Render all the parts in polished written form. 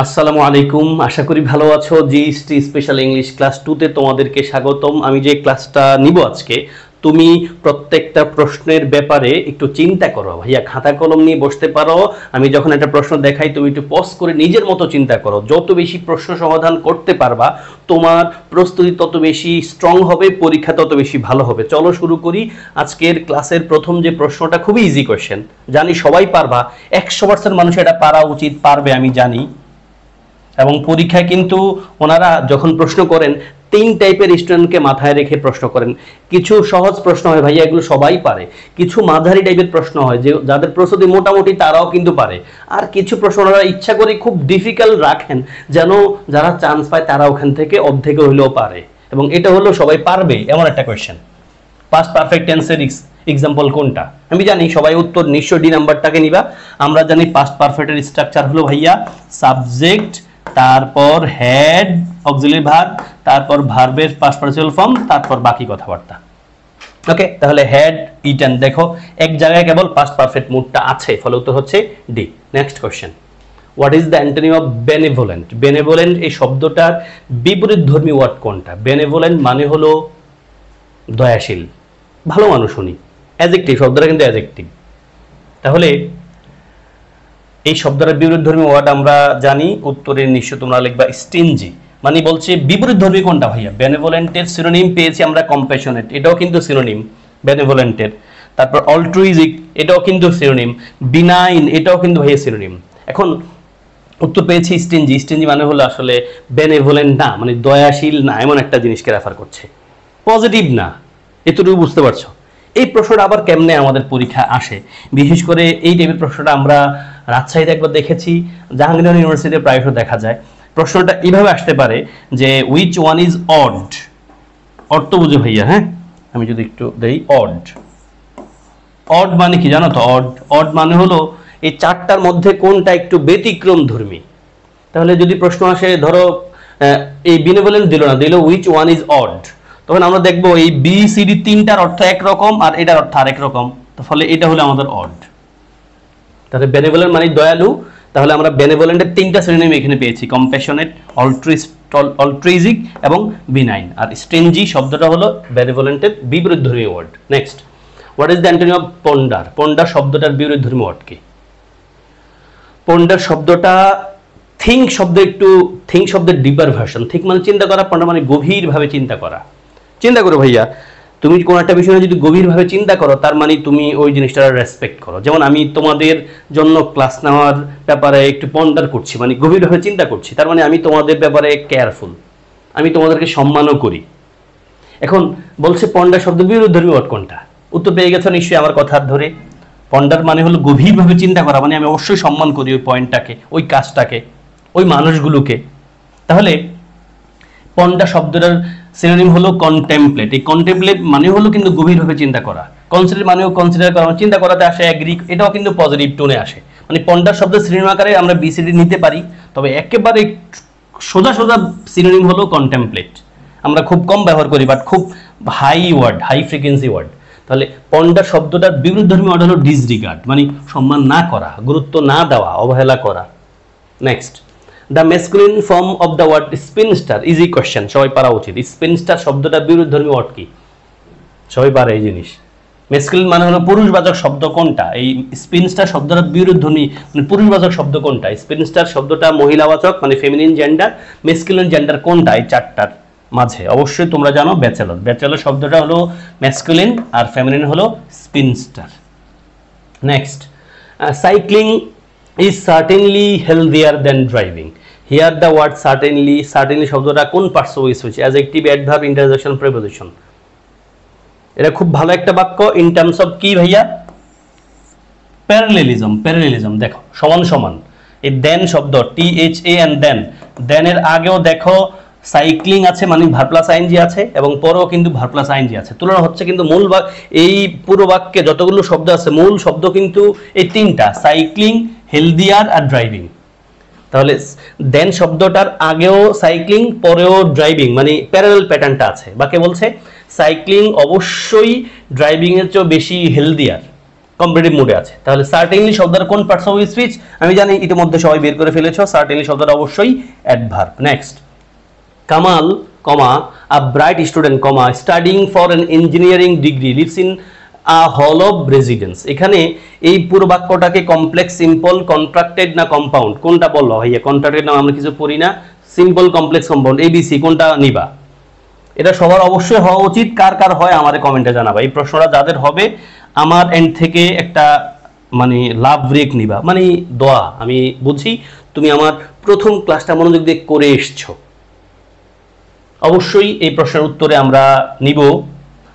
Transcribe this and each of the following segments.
আসসালামু আলাইকুম, আশা করি ভালো আছো। জিএসটি স্পেশাল ইংলিশ ক্লাস 2 তে তোমাদেরকে স্বাগতম। আমি যে ক্লাসটা নিব আজকে, তুমি প্রত্যেকটা প্রশ্নের ব্যাপারে একটু চিন্তা করো। ভাইয়া খাতা কলম নিয়ে বসতে পারো। আমি যখন একটা প্রশ্ন দেখাই তুমি একটু পজ করে নিজের মতো চিন্তা করো। যত বেশি প্রশ্ন সমাধান করতে পারবা তোমার প্রস্তুতি তত বেশি স্ট্রং হবে, পরীক্ষা তত বেশি ভালো হবে। চলো শুরু করি। আজকের ক্লাসের প্রথম যে প্রশ্নটা খুবই ইজি কোয়েশ্চেন, জানি সবাই পারবা, 100% মানুষ এটা পারা উচিত, পারবে আমি জানি। এবং পরীক্ষায় কিন্তু ওনারা যখন প্রশ্ন করেন 3 টাইপের স্টুডেন্টকে মাথায় রেখে প্রশ্ন করেন। কিছু সহজ প্রশ্ন হয়, ভাইয়া এগুলো সবাই পারে। কিছু মাঝারি টাইপের প্রশ্ন হয়, যে যাদের প্রস্তুতি মোটামুটি তারাও কিন্তু পারে। আর কিছু প্রশ্ন ওনারা ইচ্ছা করে খুব ডিফিকাল্ট রাখেন, যেন যারা চান্স পায় তারা ওখান থেকে অর্ধেকে হইলেও পারে। এবং এটা হলো সবাই পারবে এমন একটা কোয়েশ্চেন। পাস্ট পারফেক্ট টেন্সের এক্সাম্পল কোনটা? আমি জানি সবাই উত্তর নিশ্চয় ডি নাম্বারটাকে নিবা। আমরা জানি পাস্ট পারফেক্টের স্ট্রাকচার হলো ভাইয়া সাবজেক্ট, তারপর হেড অক্সিলারি ভার্ব, তারপর ভার্বের পাস্ট পার্টিসিপল ফর্ম, তারপর বাকি কথাবার্তা। ওকে, তাহলে হেড ইটেন, দেখো এক জায়গায় কেবল পাস্ট পারফেক্ট মুডটা আছে, ফলে উত্তর হচ্ছে D. Next question, what is the antonym of benevolent? Benevolent এই শব্দটার বিপরীতধর্মী ওয়ার্ড কোনটা? বেনেভোলেন্ট মানে হলো দয়াশীল, ভালো মানুষ উনি। অ্যাডজেক্টিভ, শব্দটা কিন্তু অ্যাডজেক্টিভ। তাহলে এই শব্দটার বিপরীতধর্মী ওয়ার্ড আমরা জানি, উত্তরে নিশ্চয় তোমরা লিখবা স্টিনজি। মানে বলছে বিপরীতধর্মী কোনটা ভাইয়া? বেনেভোলেন্টের সিনোনিম পেয়েছি আমরা কম্প্যাশনেট, এটাও কিন্তু সিনোনিম বেনেভোলেন্টের। তারপর অল্ট্রুইজিক, এটাও কিন্তু সিনোনিম। বিনাইন, এটাও কিন্তু ভাইয়া সিনোনিম। এখন উত্তর পেয়েছি স্টিনজি। স্টিনজি মানে হলো আসলে বেনেভোলেন্ট না, মানে দয়াশীল না, এমন একটা জিনিসকে রেফার করছে, পজিটিভ না। এতটুকু বুঝতে পারছো? এই প্রশ্নটা আবার কেমনে আমাদের পরীক্ষা আসে? বিশেষ করে এই টাইপের প্রশ্নটা আমরা রাজশাহীতে একবার দেখেছি, জাহাঙ্গীরনগর ইউনিভার্সিটিতে প্রায়শই দেখা যায়। প্রশ্নটা এইভাবে আসতে পারে যে which one is odd? Odd তো বুঝে ভাইয়া, হ্যাঁ? আমি যদি একটু দেই অড, অড মানে কি জানো তো? অড অড মানে হলো এই চারটার মধ্যে কোনটা একটু ব্যতিক্রম ধর্মী। তাহলে যদি প্রশ্ন আসে, ধরো এই বেনেভোলেন্ট দিল না, দিল উইচ ওয়ান ইজ অড, তখন আমরা দেখবো এই বি সি ডি তিনটার অর্থ একরকম আর এটার অর্থ আরেক রকম, তো ফলে এটা হলো আমাদের অড। তাহলে বেনেভোলেন্ট মানে দয়ালু। তাহলে আমরা বেনেভোলেন্টের 3টা সিনোনিম এখানে পেয়েছি, কম্প্যাশনেট, অল্ট্রুইজিক এবং বিনাইন। আর স্ট্রেঞ্জি শব্দটা হলো বেনেভোলেন্টের বিপরীতধর্মী word. Next, what is the antonym of ponder? Ponder শব্দটার বিপরীতধর্মী ওয়ার্ড কি? পন্ডার শব্দটা থিঙ্ক শব্দ, একটু থিঙ্ক শব্দের ডিপার ভার্সন। থিঙ্ক মানে চিন্তা করা, পন্ডার মানে গভীরভাবে চিন্তা করা। চিন্তা করো ভাইয়া, তুমি কোনো একটা বিষয় যদি গভীরভাবে চিন্তা করো, তার মানে তুমি ওই জিনিসটার রেসপেক্ট করো। যেমন আমি তোমাদের জন্য ক্লাস নেওয়ার ব্যাপারে একটু পন্ডার করছি, মানে গভীরভাবে চিন্তা করছি, তার মানে আমি তোমাদের ব্যাপারে কেয়ারফুল, আমি তোমাদেরকে সম্মানও করি। এখন বলছে পন্ডার শব্দ বিরোধী ওয়ার্ড কোনটা? উত্তর পেয়ে গেছো নিশ্চয়ই আমার কথার ধরে। পন্ডার মানে হলো গভীরভাবে চিন্তা করা, মানে আমি অবশ্যই সম্মান করি ওই পয়েন্টটাকে, ওই কাজটাকে, ওই মানুষগুলোকে। তাহলে পন্ডার শব্দটার সিনোনিম হলো কন্টেম্পলেট। এই কন্টেম্পলেট মানে হলো কিন্তু গভীরভাবে চিন্তা করা। কনসিডার মানেও কনসিডার করা, চিন্তা করাতে আসে অ্যাগ্রি, এটাও কিন্তু পজিটিভ টোনে আসে। মানে পন্ডার শব্দের সিনোনিম আকারে আমরা বিসিডি নিতে পারি, তবে একেবারে সোজা সোজা সিনোনিম হলো কন্টেম্পলেট। আমরা খুব কম ব্যবহার করি, বাট খুব high word, high frequency word. তাহলে পন্ডার শব্দটার বিপরীতধর্মী ওয়ার্ড হলো ডিসরিগার্ড, মানে সম্মান না করা, গুরুত্ব না দেওয়া, অবহেলা করা। Next, the masculine form of the word spinster. Easy question, সবাই পারা উচিত। স্পিনস্টার শব্দটার বিরুদ্ধধর্মী ওয়ার্ড কি? সবাই পারে এই জিনিস। মেসকুলিন মানে হলো পুরুষবাচক শব্দ কোনটা? এই স্পিনস্টার শব্দটার বিরুদ্ধধর্মী মানে পুরুষবাচক শব্দ কোনটা? স্পিনস্টার শব্দটা মহিলাবাচক, মানে ফেমিনিন জেন্ডার। মেসকুলিন জেন্ডার কোনটা এই চারটার মাঝে? অবশ্যই তোমরা জানো ব্যাচেলর। ব্যাচেলর শব্দটা হলো মেসকুলিন আর ফেমিনিন হলো স্পিনস্টার। Next, cycling is certainly healthier than driving. Here the word certainly, certainly শব্দটা কোন parts of speech? Adjective, adverb, interjection, preposition. এটা খুব ভালো একটা বাক্য ইন টার্মস অফ কি ভাইয়া? প্যারালেলিজম। প্যারালেলিজম দেখো, সমান সমান। এই দেন শব্দ, টি এইচ এ এন, দেন, দেনের আগেও দেখো সাইক্লিং আছে, মানে ভার্ব প্লাস আইএনজি আছে, এবং পরেও কিন্তু ভার্ব প্লাস আইএনজি আছে। তুলনা হচ্ছে কিন্তু মূল এই পুরো বাক্যে যতগুলো শব্দ আছে, মূল শব্দ কিন্তু এই 3টা, সাইক্লিং, হেলদিয়ার আর ড্রাইভিং। তাহলে দেন শব্দটার আগেও সাইক্লিং, পরেও ড্রাইভিং, মানে প্যারালাল প্যাটার্নটা আছে। বাকে বলছে সাইক্লিং অবশ্যই ড্রাইভিং এর চেয়ে বেশি হেলদিয়ার, কম্পিটিটিভ মোডে আছে। তাহলে সার্টেনলি শব্দের কোন পার্টস অফ স্পিচ? আমি জানি ইতিমধ্যে সবাই বের করে ফেলেছো, সার্টেনলি শব্দটা অবশ্যই adverb. Next, Kamal comma a bright student comma studying for an engineering degree lives in a hall of residence. এখানে এই পুরো বাক্যটাকে কমপ্লেক্স, সিম্পল, কন্ট্রাক্টেড না কম্পাউন্ড কোনটা বললো ভাইয়া? কন্ট্রাক্টেড নাম আমরা কিছু পড়ি না, সিম্পল, কমপ্লেক্স, কম্পাউন্ড, এবিসি কোনটা নিবা? এটা সবার অবশ্যই হওয়া উচিত। কার কার হয় আমাদের কমেন্টে জানাবা। এই প্রশ্নটা যাদের হবে আমার এন্ড থেকে একটা মানে লাভ ব্রেক নিবা, মানে দোয়া। আমি বুঝি তুমি আমার প্রথম ক্লাসটা মনোযোগ দিয়ে করে এসছো। অবশ্যই এই প্রশ্নের উত্তরে আমরা নিব,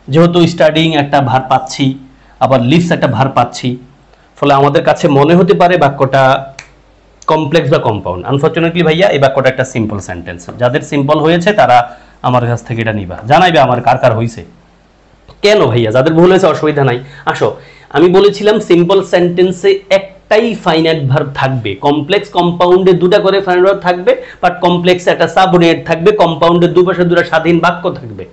যেহেতু স্টাডিং একটা ভার পাচ্ছি, আবার লিভস একটা ভার পাচ্ছি, ফলে আমাদের কাছে মনে হতে পারে বাক্যটা কমপ্লেক্স বা কম্পাউন্ড। আনফরচুনেটলি ভাইয়া এই বাক্যটা একটা সিম্পল সেন্টেন্স। যাদের সিম্পল হয়েছে তারা আমার কাছ থেকে এটা নিবা, জানাইবে আমার কার কার হয়েছে। কেন ভাইয়া? যাদের ভুল হয়েছে অসুবিধা নাই, আসো। আমি বলেছিলাম সিম্পল সেন্টেন্সে একটাই ফাইনাইট ভার্ব থাকবে, কমপ্লেক্স কম্পাউন্ডে দুটা করে ফাইনাইট ভার্ব থাকবে, বাট কমপ্লেক্সে একটা সাবঅর্ডিনেট থাকবে, কম্পাউন্ডে দুপাশে দুটো স্বাধীন বাক্য থাকবে।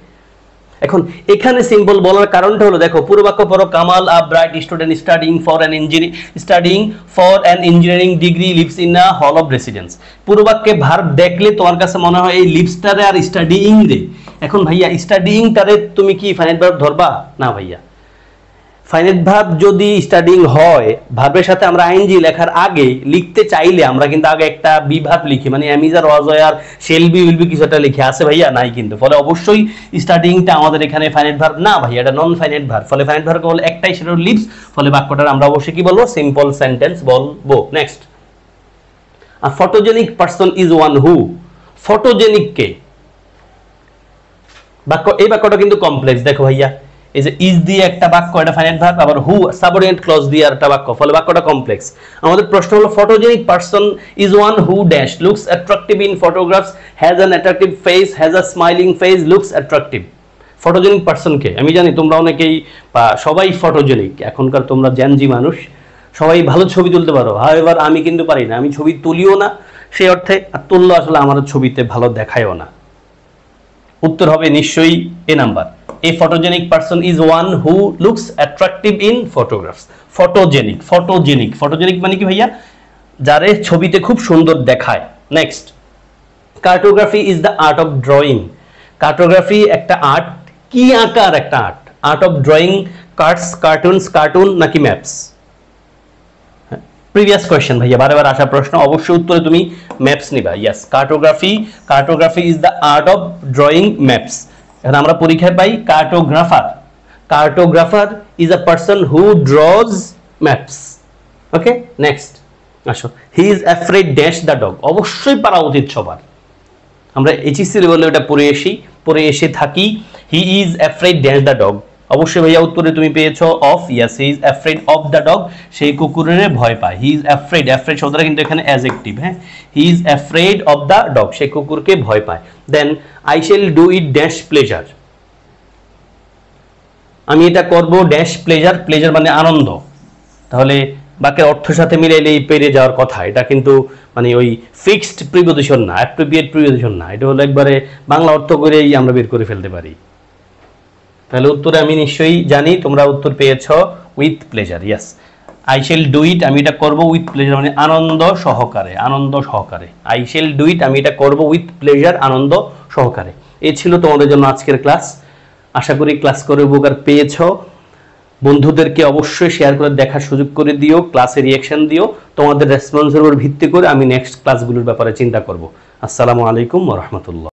এখন এখানে সিম্পল বলার কারণটা হলো, দেখো পুরো বাক্য পড়ো, কামাল আ bright student studying for an engineering degree lives in a hall of residence. পুরো বাক্যে ভার্ব দেখলে তোমার কাছে মনে হয় এই লিভসটারে আর স্টাডিং রে। এখন ভাইয়া স্টাডিংটারে তুমি কি ফাইনাইট ভার্ব ধরবা? না ভাইয়া, ফাইনাইট ভার্ব যদি স্টাডিং হয়, ভার্বের সাথে আমরা আইএনজি লেখার আগে লিখতে চাইলে আমরা কিন্তু আগে একটা বি ভার্ব লিখি, মানে am is are, ওয়াজয়ার, shall be, will be কিছু একটা লিখে আছে ভাইয়া, নাই কিন্তু। ফলে অবশ্যই স্টাডিংটা আমাদের এখানে ফাইনাইট ভার্ব না ভাইয়া, এটা নন ফাইনাইট ভার্ব। ফলে ফাইনাইট ভার্ব হলো একটাই, সেটা হলো লিভস। ফলে বাক্যটার আমরা অবশ্যই কি বলবো? সিম্পল সেন্টেন্স বলবো। Next, a photogenic person is one who. Photogenic কে? বাক্য, এই বাক্যটা কিন্তু কমপ্লেক্স। দেখো ভাইয়া, এই যে ইজ দিয়ে একটা বাক্য, এটা ফাইনাইট ভার্ব, আবার হু সাবঅর্ডিনেট ক্লজ দিয়ে একটা বাক্য, ফলে বাক্যটা কমপ্লেক্স। আমাদের প্রশ্ন হলো photogenic person is one who dash looks attractive in photographs, has an attractive face, has a smiling face, looks attractive. Photogenic person কে? আমি জানি তোমরা অনেকেই বা সবাই ফটোজেনিক, এখনকার তোমরা জেনজি মানুষ, সবাই ভালো ছবি তুলতে পারো। হাউএভার আমি কিন্তু পারি না, আমি ছবি তুলিও না সেই অর্থে, আর তুললো আসলে আমার ছবিতে ভালো দেখায়ও না। উত্তর হবে নিশ্চয়ই এ number. A photogenic person is one who looks attractive in photographs. Photogenic মানে কি ভাইয়া? যারে ছবিতে খুব সুন্দর দেখায়। Next, cartography is the art of drawing. Cartography একটা আর্ট, কি আঁকার একটা art. Art of drawing carts, cartoons, cartoon নাকি ম্যাপস? প্রিভিয়াস কোয়েশ্চেন ভাইয়া, বারবার আসা প্রশ্ন, অবশ্যই উত্তরে তুমি ম্যাপস নিবা। Yes, cartography is the art of drawing maps. এখন আমরা পরীক্ষায় পাই cartographer is a person who draws maps. Okay, next আসো, he is afraid dash the dog. অবশ্যই পারা উচিত সবার, আমরা এইচএসসি লেভেলে এটা পড়ে এসে থাকি। হি is afraid dash the dog. অবশ্যই ভাইয়া উত্তরে তুমি পেয়েছো of. Yes, he is afraid of the dog, সেই কুকুরের ভয় পায়। হি ইজ অ্যাফ্রেড শব্দটা কিন্তু এখানে অ্যাডজেক্টিভ। হ্যাঁ, he is afraid of the dog, সেই কুকুরকে ভয় পায়। Then I shall do it dash pleasure. আমি এটা করব ড্যাশ প্লেজার, প্লেজার মানে আনন্দ। তাহলে বাক্যের অর্থের সাথে মিলাইলে এই পেরে যাওয়ার কথা, এটা কিন্তু মানে ওই ফিক্সড প্রিপোজিশন না, অ্যাপ্রোপ্রিয়েট প্রিপোজিশন না, এটা হলো একবারে বাংলা অর্থ করেই আমরা বের করে ফেলতে পারি। তাহলে উত্তরে আমি নিশ্চয়ই জানি তোমরা উত্তর পেয়েছো with pleasure. Yes, I shall do ইট, আমি এটা করব উইথ প্লেজার মানে আনন্দ সহকারে। আই শ্যাল ডু ইট, আমি এটা করব উইথ প্লেজার, আনন্দ সহকারে। এই ছিল তোমাদের জন্য আজকের ক্লাস। আশা করি ক্লাস করে উপকার পেয়েছো। বন্ধুদেরকে অবশ্যই শেয়ার করে দেখার সুযোগ করে দিও, ক্লাসে রিঅ্যাকশন দিও। তোমাদের রেসপন্সের উপর ভিত্তি করে আমি নেক্সট ক্লাসগুলোর ব্যাপারে চিন্তা করব। আসসালামু আলাইকুম ওয়া রাহমাতুল্লাহ।